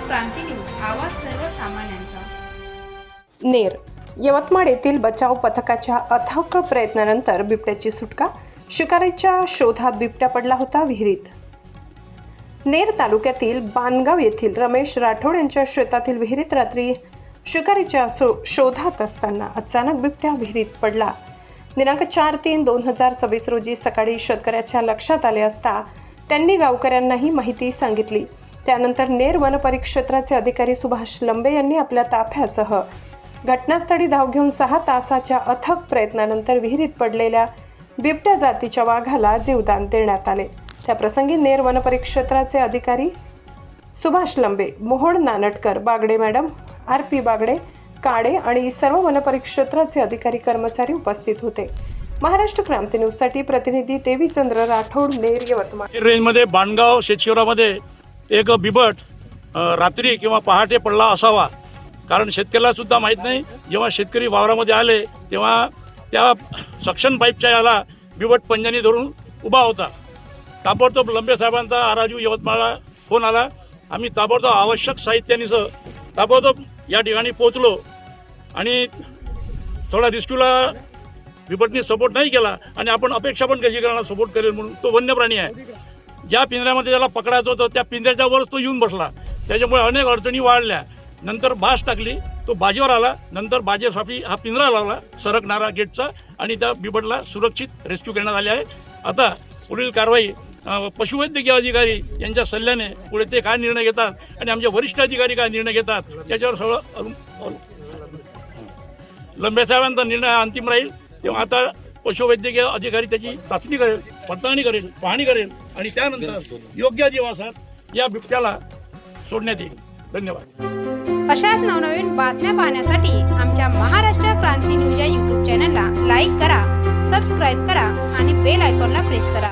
क्रांती news, आवाज सर्वसामान्यांचा। नेर यवतमाळ येथील बचाव पथकाच्या अथक प्रयत्नानंतर बिबट्याची सुटका। शिकारीच्या शोधात बिबट्या पडला होता विहिरीत। नेर तालुक्यातील बानगाव येथील रमेश राठोड यांच्या शेतातील विहिरीत रात्री शिकारीच्या शोधात असताना अचानक बिबट्या विहिरीत पडला। दिनांक 4/3/2026 रोजी सकाळी शेतकऱ्याच्या लक्षात आले असता त्यांनी गावकऱ्यांनाही माहिती सांगितली। त्यानंतर नेर वन परिक्षेत्राचे अधिकारी सुभाष लंबे यांनी आपल्या ताफ्यासह घटनास्थळी धाव घेऊन 6 तासाच्या अथक प्रयत्नानंतर विहिरीत पडलेल्या बिबट्या जातीच्या वाघाला जीवदान देण्यात आले। त्याप्रसंगी नेर वन परिक्षेत्राचे अधिकारी सुभाष लंबे, मोहोळ नानटकर, बागडे मॅडम, RP बागडे, काडे आणि सर्व वन परिक्षेत्राचे अधिकारी कर्मचारी उपस्थित होते। महाराष्ट्र क्रांती न्यूज साठी प्रतिनिधी देवीचंद्र राठोड, नेर, यवतमाळ। रेंजमध्ये बाणगाव शेतशिवारामध्ये एक बिबट रात्री किंवा पहाटे पडला असावा, कारण शेतकऱ्याला सुद्धा माहीत नाही। जेव्हा शेतकरी वावरामध्ये आले तेव्हा त्या सक्शन पाईपच्या याला बिबट पंजानी धरून उभा होता। ताबडतोब लंबे साहेबांचा आराजू यवतमाळला फोन आला। आम्ही ताबडतोब आवश्यक साहित्यानिसह ताबडतोब या ठिकाणी पोहोचलो आणि थोडा रेस्क्यूला बिबटनी सपोर्ट नाही केला आणि आपण अपेक्षा पण कशी करणार सपोर्ट करेल म्हणून। तो वन्य प्राणी आहे, ज्या पिंजऱ्यामध्ये त्याला पकडायचं होतं त्या पिंजऱ्याच्या वरच तो येऊन बसला। त्याच्यामुळे अनेक अडचणी वाढल्या। नंतर बास टाकली, तो बाजेवर आला। नंतर बाजेसाठी हा पिंजरा लावला सरकणारा गेटचा आणि त्या बिबटला सुरक्षित रेस्क्यू करण्यात आले आहे। आता पुढील कारवाई पशुवैद्यकीय अधिकारी यांच्या सल्ल्याने पुढे ते काय निर्णय घेतात आणि आमचे वरिष्ठ अधिकारी काय निर्णय घेतात त्याच्यावर सगळं लंबे साहेबांचा निर्णय अंतिम राहील। तेव्हा आता पशुवैद्यकीय अधिकारी त्याची चाचणी करेल, पडताळणी करेल, पाहणी करेल आणि त्यानंतर योग्य अधिवासात या बिबट्याला सोडण्यात येईल। धन्यवाद। अशाच नवनवीन बातम्या पाहण्यासाठी आमच्या महाराष्ट्र क्रांती न्यूज या YouTube चॅनलला लाईक करा, सबस्क्राईब करा आणि बेल आयकॉनला प्रेस करा।